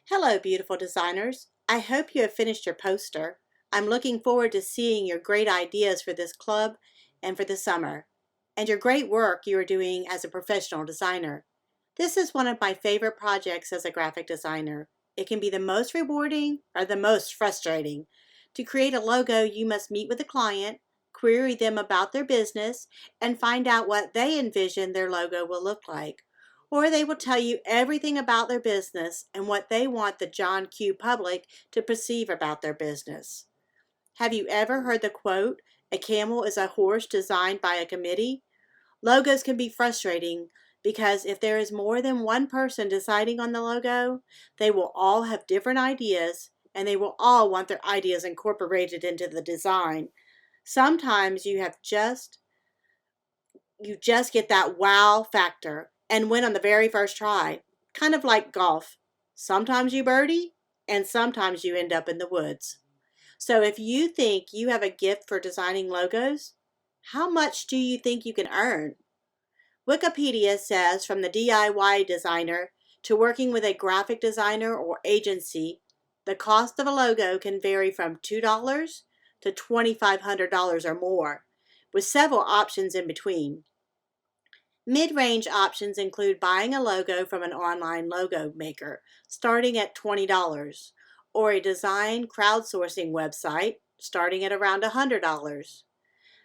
Hello, beautiful designers. I hope you have finished your poster. I'm looking forward to seeing your great ideas for this club and for the summer, and your great work you are doing as a professional designer. This is one of my favorite projects as a graphic designer. It can be the most rewarding or the most frustrating. To create a logo, you must meet with the client, query them about their business, and find out what they envision their logo will look like. Or they will tell you everything about their business and what they want the John Q. public to perceive about their business. Have you ever heard the quote, "A camel is a horse designed by a committee"? Logos can be frustrating because if there is more than one person deciding on the logo, they will all have different ideas and they will all want their ideas incorporated into the design. Sometimes you just get that wow factor and win on the very first try. Kind of like golf. Sometimes you birdie and sometimes you end up in the woods. So if you think you have a gift for designing logos, how much do you think you can earn? Wikipedia says from the DIY designer to working with a graphic designer or agency, the cost of a logo can vary from $2 to $2,500 or more, with several options in between. Mid-range options include buying a logo from an online logo maker, starting at $20, or a design crowdsourcing website, starting at around $100.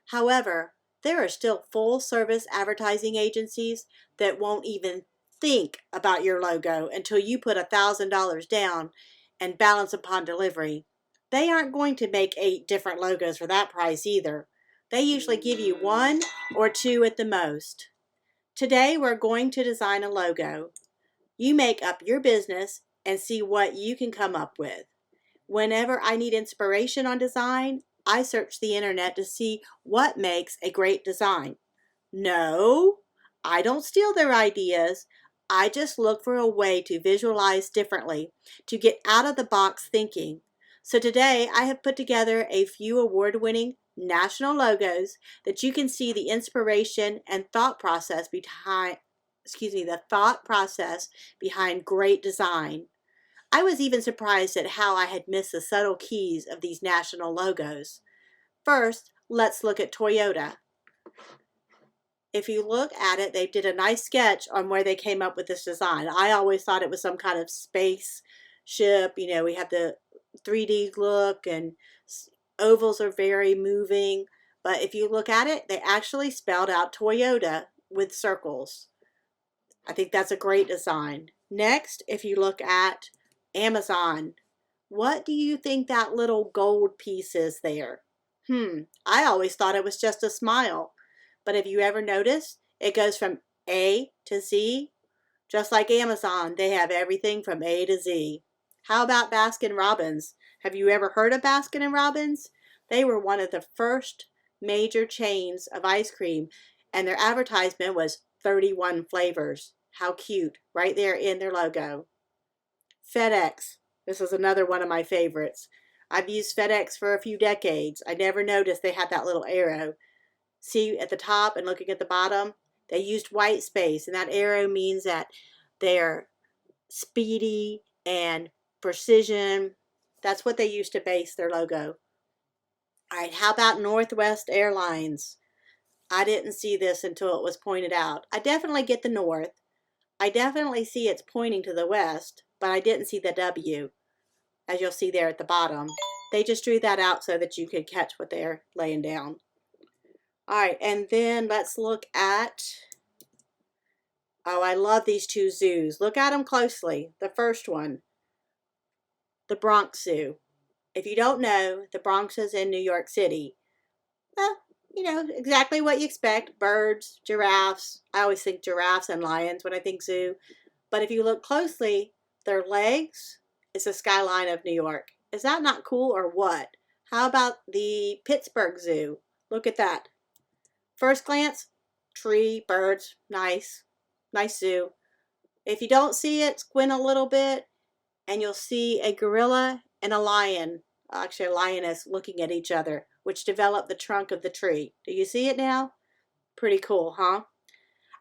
However, there are still full-service advertising agencies that won't even think about your logo until you put $1,000 down and balance upon delivery. They aren't going to make 8 different logos for that price either. They usually give you 1 or 2 at the most. Today we're going to design a logo. You make up your business and see what you can come up with. Whenever I need inspiration on design, I search the internet to see what makes a great design. No, I don't steal their ideas. I just look for a way to visualize differently, to get out of the box thinking. So today I have put together a few award-winning national logos that you can see the inspiration and thought process behind, the thought process behind great design. I was even surprised at how I had missed the subtle keys of these national logos. First, let's look at Toyota. If you look at it, they did a nice sketch on where they came up with this design. I always thought it was some kind of space ship. You know, we have the 3D look and ovals are very moving. But if you look at it, they actually spelled out Toyota with circles. I think that's a great design. Next, if you look at Amazon, what do you think that little gold piece is there? I always thought it was just a smile. But have you ever noticed it goes from A to Z? Just like Amazon, they have everything from A to Z. How about Baskin Robbins? Have you ever heard of Baskin Robbins? They were one of the first major chains of ice cream, and their advertisement was 31 flavors. How cute, right there in their logo. FedEx. This is another one of my favorites. I've used FedEx for a few decades. I never noticed they had that little arrow. See at the top and looking at the bottom, they used white space, and that arrow means that they're speedy and precision. That's what they used to base their logo. All right, how about Northwest Airlines? I didn't see this until it was pointed out. I definitely get the north. I definitely see it's pointing to the west, but I didn't see the W, as you'll see there at the bottom. They just drew that out so that you could catch what they're laying down. All right, and then let's look at, oh, I love these two zoos. Look at them closely. The first one, the Bronx Zoo. If you don't know, the Bronx is in New York City. Well, you know, exactly what you expect. Birds, giraffes. I always think giraffes and lions when I think zoo. But if you look closely, their legs is the skyline of New York. Is that not cool or what? How about the Pittsburgh Zoo? Look at that. First glance, tree, birds, nice. Nice zoo. If you don't see it, squint a little bit and you'll see a gorilla and a lion, actually a lioness, looking at each other, which develop the trunk of the tree. Do you see it now? Pretty cool, huh?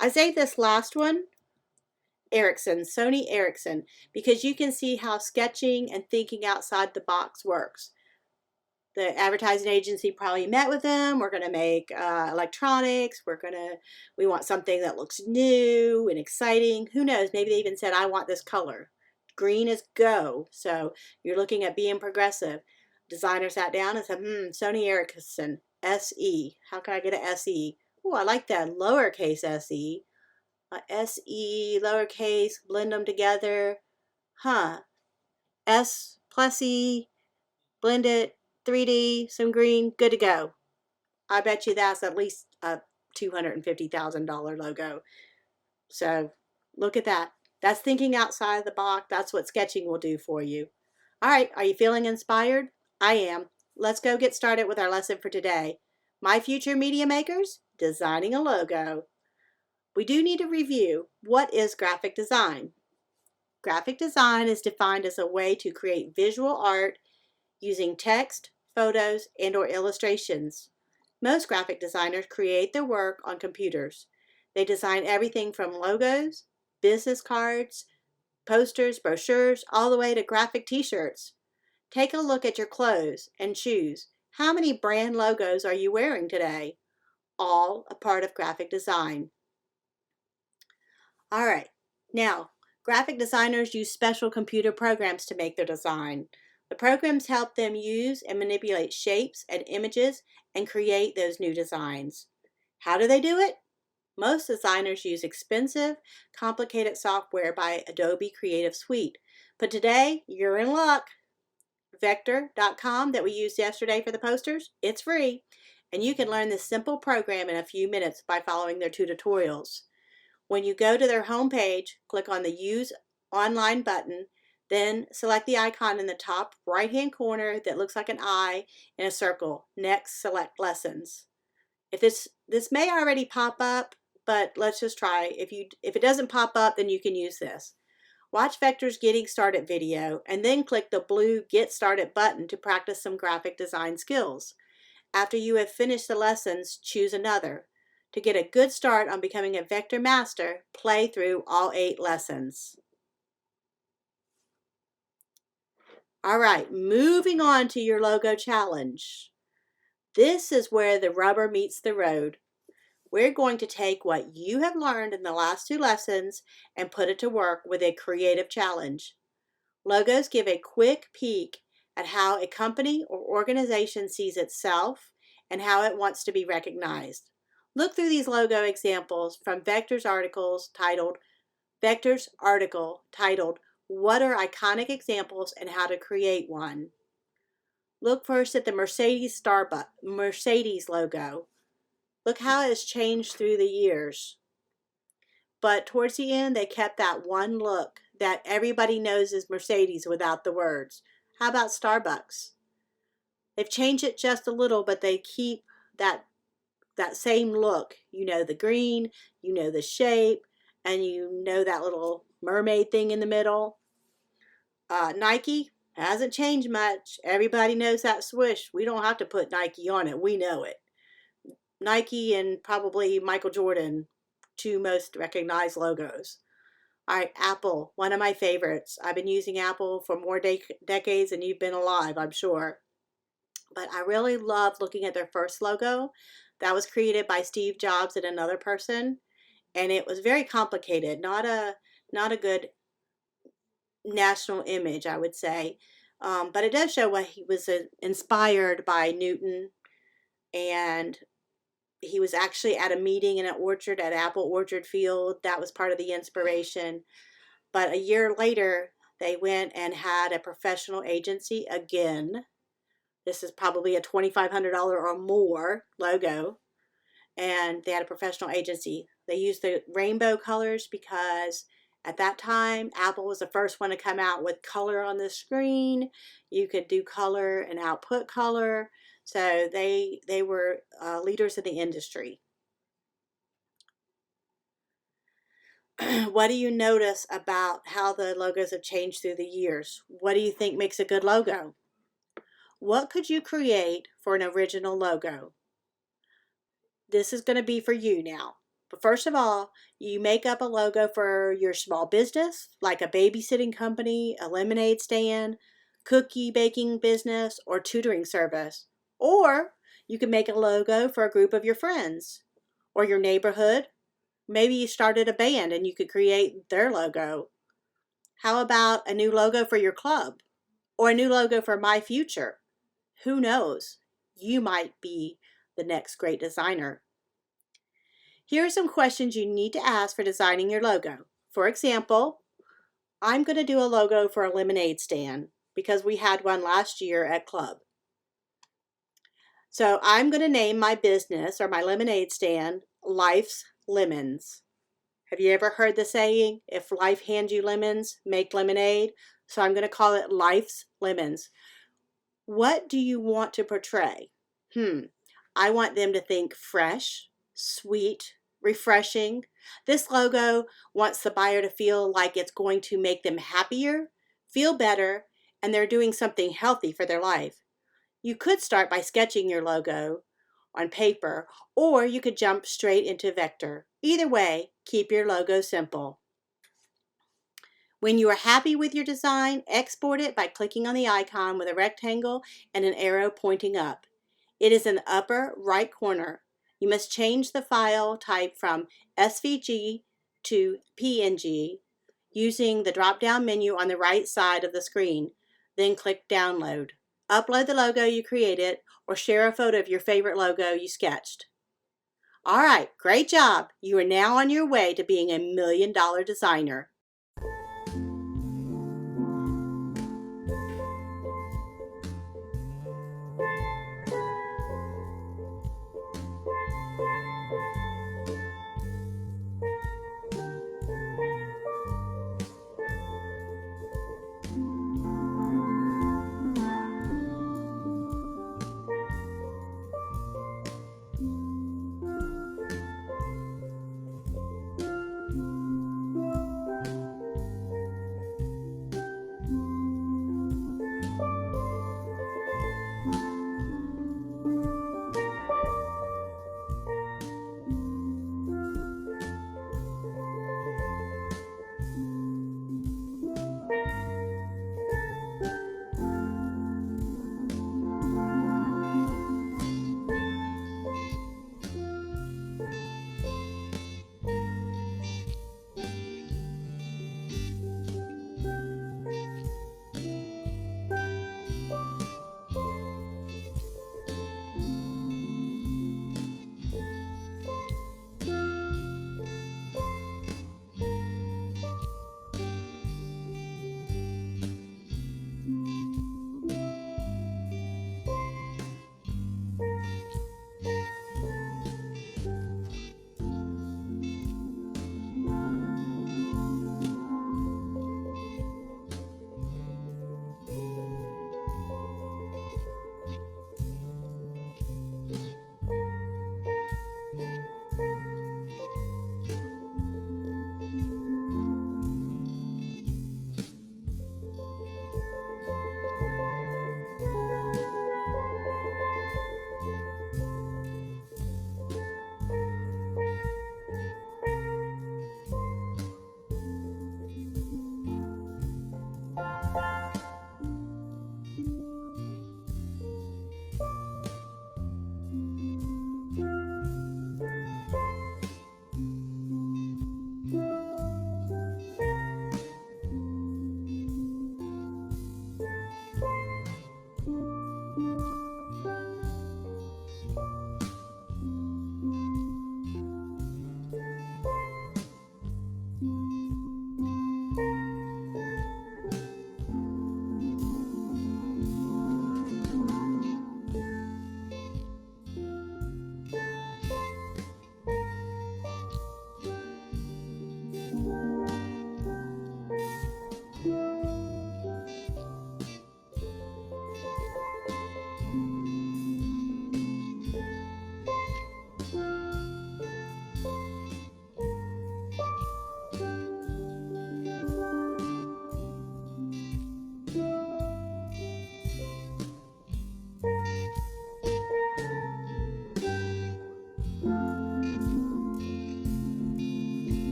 I saved this last one Ericsson, Sony Ericsson, because you can see how sketching and thinking outside the box works. The advertising agency probably met with them. We're going to make electronics. We want something that looks new and exciting. Who knows? Maybe they even said, I want this color. Green is go. So you're looking at being progressive. Designer sat down and said, Sony Ericsson, SE. How can I get an SE? Oh, I like that lowercase SE. SE, lowercase, blend them together. S plus E, blend it, 3D, some green, good to go. I bet you that's at least a $250,000 logo. So look at that. That's thinking outside the box. That's what sketching will do for you. All right, are you feeling inspired? I am. Let's go get started with our lesson for today. My future media makers, designing a logo. We do need to review, what is graphic design? Graphic design is defined as a way to create visual art using text, photos, and/or illustrations. Most graphic designers create their work on computers. They design everything from logos, business cards, posters, brochures, all the way to graphic t-shirts. Take a look at your clothes and choose, how many brand logos are you wearing today? All a part of graphic design. All right, now, graphic designers use special computer programs to make their design. The programs help them use and manipulate shapes and images and create those new designs. How do they do it? Most designers use expensive, complicated software by Adobe Creative Suite. But today, you're in luck. Vector.com that we used yesterday for the posters, it's free. And you can learn this simple program in a few minutes by following their 2 tutorials. When you go to their homepage, click on the Use Online button, then select the icon in the top right-hand corner that looks like an eye in a circle. Next, select Lessons. If this may already pop up, but let's just try. If it doesn't pop up, then you can use this. Watch Vector's Getting Started video, and then click the blue Get Started button to practice some graphic design skills. After you have finished the lessons, choose another. To get a good start on becoming a Vector Master, play through all 8 lessons. All right, moving on to your logo challenge. This is where the rubber meets the road. We're going to take what you have learned in the last 2 lessons and put it to work with a creative challenge. Logos give a quick peek at how a company or organization sees itself and how it wants to be recognized. Look through these logo examples from Vector's article titled, What are Iconic Examples and How to Create One? Look first at the Mercedes logo. Look how it has changed through the years. But towards the end, they kept that one look that everybody knows is Mercedes without the words. How about Starbucks? They've changed it just a little, but they keep that same look. You know the green, you know the shape, and you know that little mermaid thing in the middle. Nike hasn't changed much. Everybody knows that swoosh. We don't have to put Nike on it. We know it. Nike and probably Michael Jordan, 2 most recognized logos. All right, Apple, one of my favorites. I've been using Apple for more decades than you've been alive, I'm sure. But I really love looking at their first logo. That was created by Steve Jobs and another person. And it was very complicated, not a good national image, I would say. But it does show what he was inspired by Newton, and he was actually at a meeting in an orchard at Apple Orchard Field. That was part of the inspiration. But a year later, they went and had a professional agency again. This is probably a $2,500 or more logo. And they had a professional agency. They used the rainbow colors because at that time, Apple was the first one to come out with color on the screen. You could do color and output color. So they were leaders in the industry. What do you notice about how the logos have changed through the years? What do you think makes a good logo? What could you create for an original logo? This is going to be for you now. But first of all, you make up a logo for your small business, like a babysitting company, a lemonade stand, cookie baking business, or tutoring service. Or you can make a logo for a group of your friends or your neighborhood. Maybe you started a band and you could create their logo. How about a new logo for your club or a new logo for My Future? Who knows? You might be the next great designer. Here are some questions you need to ask for designing your logo. For example, I'm going to do a logo for a lemonade stand because we had one last year at club. So I'm going to name my business or my lemonade stand Life's Lemons. Have you ever heard the saying, if life hands you lemons, make lemonade? So I'm going to call it Life's Lemons. What do you want to portray? I want them to think fresh, sweet, refreshing. This logo wants the buyer to feel like it's going to make them happier, feel better, and they're doing something healthy for their life. You could start by sketching your logo on paper, or you could jump straight into vector. Either way, keep your logo simple. When you are happy with your design, export it by clicking on the icon with a rectangle and an arrow pointing up. It is in the upper right corner. You must change the file type from SVG to PNG using the drop-down menu on the right side of the screen. Then click Download. Upload the logo you created or share a photo of your favorite logo you sketched. All right, great job. You are now on your way to being a $1 million designer.